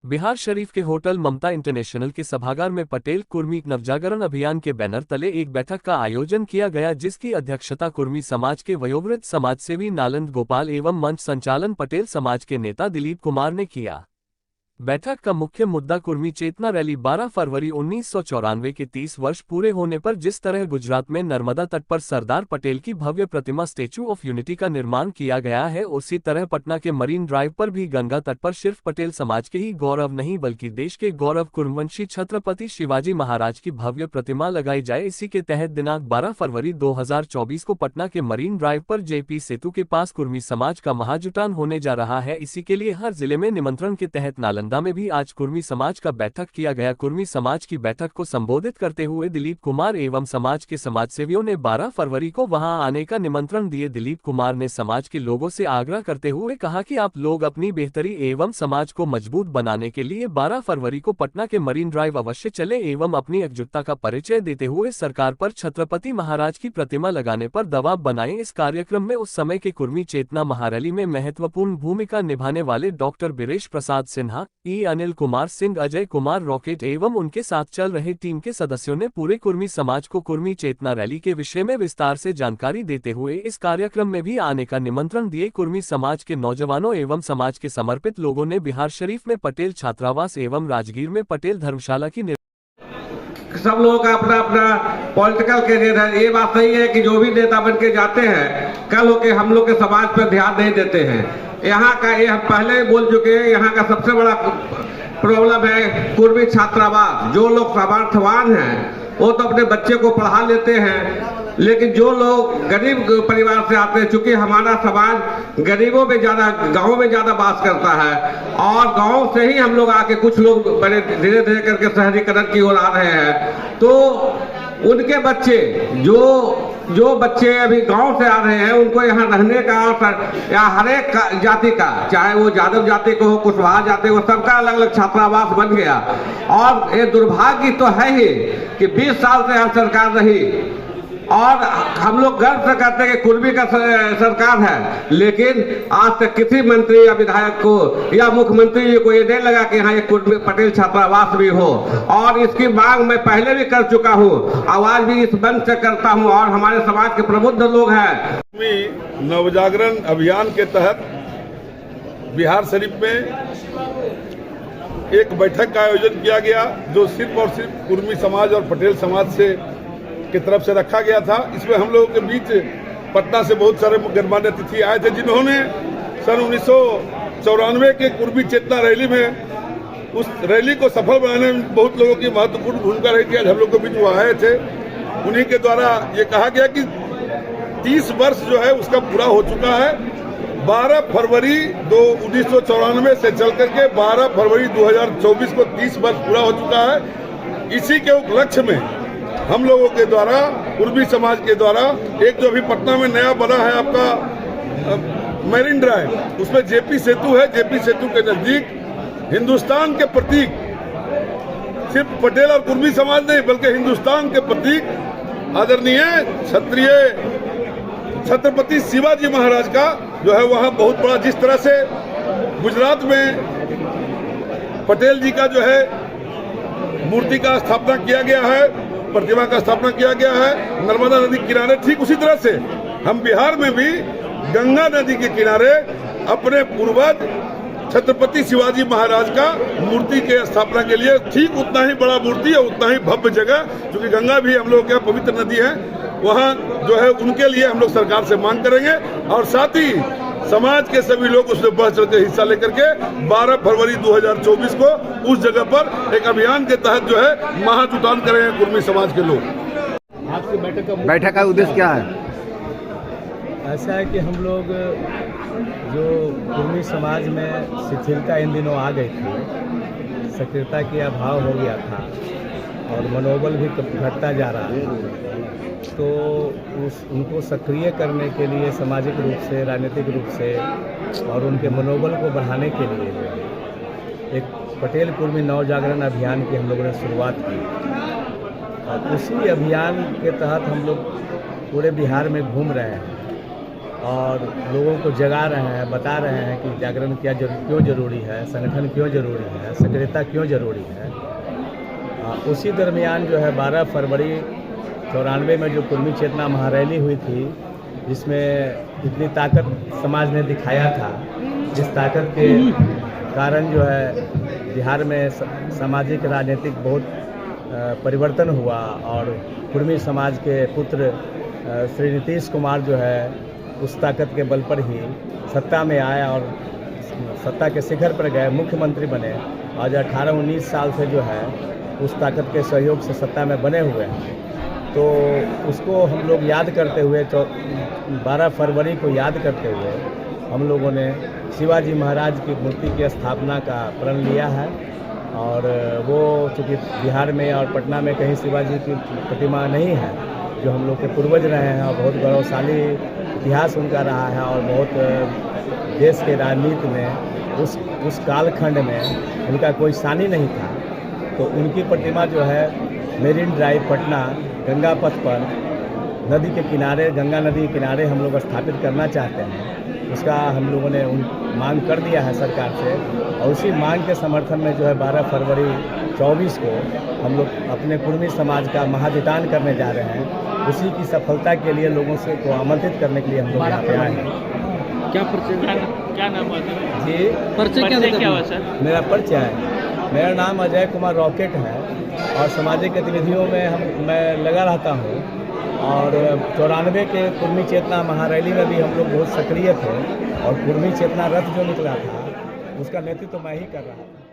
बिहार शरीफ के होटल ममता इंटरनेशनल के सभागार में पटेल कुर्मी नवजागरण अभियान के बैनर तले एक बैठक का आयोजन किया गया, जिसकी अध्यक्षता कुर्मी समाज के वयोवृद्ध समाजसेवी नालंद गोपाल एवं मंच संचालन पटेल समाज के नेता दिलीप कुमार ने किया। बैठक का मुख्य मुद्दा कुर्मी चेतना रैली 12 फरवरी 1994 के 30 वर्ष पूरे होने पर जिस तरह गुजरात में नर्मदा तट पर सरदार पटेल की भव्य प्रतिमा स्टेच्यू ऑफ यूनिटी का निर्माण किया गया है, उसी तरह पटना के मरीन ड्राइव पर भी गंगा तट पर सिर्फ पटेल समाज के ही गौरव नहीं बल्कि देश के गौरव कुर्मवंशी छत्रपति शिवाजी महाराज की भव्य प्रतिमा लगाई जाए। इसी के तहत दिनांक 12 फरवरी 2024 को पटना के मरीन ड्राइव पर जेपी सेतु के पास कुर्मी समाज का महाजुटान होने जा रहा है। इसी के लिए हर जिले में निमंत्रण के तहत नालंदा में भी आज कुर्मी समाज का बैठक किया गया। कुर्मी समाज की बैठक को संबोधित करते हुए दिलीप कुमार एवं समाज के समाजसेवियों ने 12 फरवरी को वहां आने का निमंत्रण दिए। दिलीप कुमार ने समाज के लोगों से आग्रह करते हुए कहा कि आप लोग अपनी बेहतरी एवं समाज को मजबूत बनाने के लिए 12 फरवरी को पटना के मरीन ड्राइव अवश्य चले एवं अपनी एकजुटता का परिचय देते हुए सरकार पर छत्रपति महाराज की प्रतिमा लगाने पर दबाव बनाए। इस कार्यक्रम में उस समय के कुर्मी चेतना महारैली में महत्वपूर्ण भूमिका निभाने वाले डॉक्टर बीरेश प्रसाद सिन्हा, अनिल कुमार सिंह, अजय कुमार रॉकेट एवं उनके साथ चल रहे टीम के सदस्यों ने पूरे कुर्मी समाज को कुर्मी चेतना रैली के विषय में विस्तार से जानकारी देते हुए इस कार्यक्रम में भी आने का निमंत्रण दिए। कुर्मी समाज के नौजवानों एवं समाज के समर्पित लोगों ने बिहार शरीफ में पटेल छात्रावास एवं राजगीर में पटेल धर्मशाला की सब लोगों का अपना अपना पॉलिटिकल कैरियर है। ये बात सही है कि जो भी नेता बन के जाते हैं कल होके हम लोग के समाज पर ध्यान नहीं देते हैं। यहाँ का ये हम पहले ही बोल चुके हैं, यहाँ का सबसे बड़ा प्रॉब्लम है कुर्मी छात्रावास। जो लोग सामर्थ्यवान हैं वो तो अपने बच्चे को पढ़ा लेते हैं, लेकिन जो लोग गरीब परिवार से आते हैं, चूंकि हमारा समाज गरीबों में ज्यादा, गाँव में ज्यादा बात करता है और गाँव से ही हम लोग आके कुछ लोग बड़े धीरे धीरे करके शहरीकरण की ओर आ रहे हैं, तो उनके बच्चे जो बच्चे अभी गांव से आ रहे हैं उनको यहाँ रहने का और या हर एक जाति का, चाहे वो यादव जाति को हो, कुशवाहा जाति को, सबका अलग अलग छात्रावास बन गया। और ये दुर्भाग्य तो है ही कि 20 साल से यहाँ सरकार रही और हम लोग गर्व से कहते हैं कि कुर्मी का सरकार है, लेकिन आज तक किसी मंत्री या विधायक को या मुख्यमंत्री जी को ये नहीं लगा कि यहाँ एक कुर्मी पटेल छात्रावास भी हो। और इसकी मांग मैं पहले भी कर चुका हूँ, आवाज भी इस मंच से करता हूँ और हमारे समाज के प्रबुद्ध लोग हैं। नवजागरण अभियान के तहत बिहार शरीफ में एक बैठक का आयोजन किया गया, जो सिर्फ और सिर्फ कुर्मी समाज और पटेल समाज से की तरफ से रखा गया था। इसमें हम लोगों के बीच पटना से बहुत सारे गणमान्य अतिथि आए थे, जिन्होंने सन 1994 के कुर्मी चेतना रैली में उस रैली को सफल बनाने में बहुत लोगों की महत्वपूर्ण भूमिका रही थी। आज हम लोग के बीच वो आए थे, उन्हीं के द्वारा ये कहा गया कि 30 वर्ष जो है उसका पूरा हो चुका है। 12 फरवरी 1994 से चल करके 12 फरवरी 2024 को 30 वर्ष पूरा हो चुका है। इसी के उपलक्ष्य में हम लोगों के द्वारा, कुर्मी समाज के द्वारा, एक जो अभी पटना में नया बना है आपका मरीन ड्राइव, उसमें जेपी सेतु है। जेपी सेतु के नजदीक हिंदुस्तान के प्रतीक, सिर्फ पटेल और कुर्मी समाज नहीं बल्कि हिंदुस्तान के प्रतीक आदरणीय क्षत्रिय छत्रपति शिवाजी महाराज का जो है वहाँ बहुत बड़ा, जिस तरह से गुजरात में पटेल जी का जो है मूर्ति का स्थापना किया गया है, प्रतिमा का स्थापना किया गया है नर्मदा नदी किनारे, ठीक उसी तरह से हम बिहार में भी गंगा नदी के किनारे अपने पूर्वज छत्रपति शिवाजी महाराज का मूर्ति के स्थापना के लिए ठीक उतना ही बड़ा मूर्ति और उतना ही भव्य जगह, क्योंकि गंगा भी हम लोग के पवित्र नदी है, वहाँ जो है उनके लिए हम लोग सरकार से मांग करेंगे और साथ ही समाज के सभी लोग उसमें बढ़ चढ़ के हिस्सा लेकर के 12 फरवरी 2024 को उस जगह पर एक अभियान के तहत जो है महाजुटान करेंगे कुर्मी समाज के लोग। आज की बैठक का उद्देश्य क्या है? ऐसा है कि हम लोग जो कुर्मी समाज में शिथिलता इन दिनों आ गई थी, सक्रियता की अभाव हो गया था और मनोबल भी घटता जा रहा है, तो उनको सक्रिय करने के लिए सामाजिक रूप से, राजनीतिक रूप से और उनके मनोबल को बढ़ाने के लिए एक पटेल कुर्मी नवजागरण अभियान की हम लोगों ने शुरुआत की और उसी अभियान के तहत हम लोग पूरे बिहार में घूम रहे हैं और लोगों को जगा रहे हैं, बता रहे हैं कि जागरण क्यों जरूरी है, संगठन क्यों जरूरी है, सक्रियता क्यों जरूरी है। उसी दरमियान जो है 12 फरवरी 94 में जो कुर्मी चेतना महारैली हुई थी, जिसमें इतनी ताकत समाज ने दिखाया था, जिस ताकत के कारण जो है बिहार में सामाजिक राजनीतिक बहुत परिवर्तन हुआ और कुर्मी समाज के पुत्र श्री नीतीश कुमार जो है उस ताकत के बल पर ही सत्ता में आए और सत्ता के शिखर पर गए, मुख्यमंत्री बने। आज 18-19 साल से जो है उस ताकत के सहयोग से सत्ता में बने हुए हैं। तो उसको हम लोग याद करते हुए 12 फरवरी को याद करते हुए हम लोगों ने शिवाजी महाराज की मूर्ति की स्थापना का प्रण लिया है। और वो चूँकि बिहार में और पटना में कहीं शिवाजी की प्रतिमा नहीं है, जो हम लोग के पूर्वज रहे हैं और बहुत गौरवशाली इतिहास उनका रहा है और बहुत देश के राजनीति में उस कालखंड में उनका कोई सानी नहीं था। तो उनकी प्रतिमा जो है मेरिन ड्राइव पटना गंगा पथ पर नदी के किनारे, गंगा नदी के किनारे हम लोग स्थापित करना चाहते हैं। उसका हम लोगों ने मांग कर दिया है सरकार से और उसी मांग के समर्थन में जो है 12 फरवरी 24 को हम लोग अपने कुर्मी समाज का महाधिदान करने जा रहे हैं। उसी की सफलता के लिए लोगों से को आमंत्रित करने के लिए हम लोग यहाँ पे आए हैं। क्या नाम है जी, परिचय क्या हुआ सर? मेरा परिचय है, मेरा नाम अजय कुमार रॉकेट है और सामाजिक गतिविधियों में मैं लगा रहता हूँ। और 94 के कुर्मी चेतना महारैली में भी हम लोग बहुत सक्रिय थे और कुर्मी चेतना रथ जो निकला था उसका नेतृत्व मैं ही कर रहा था।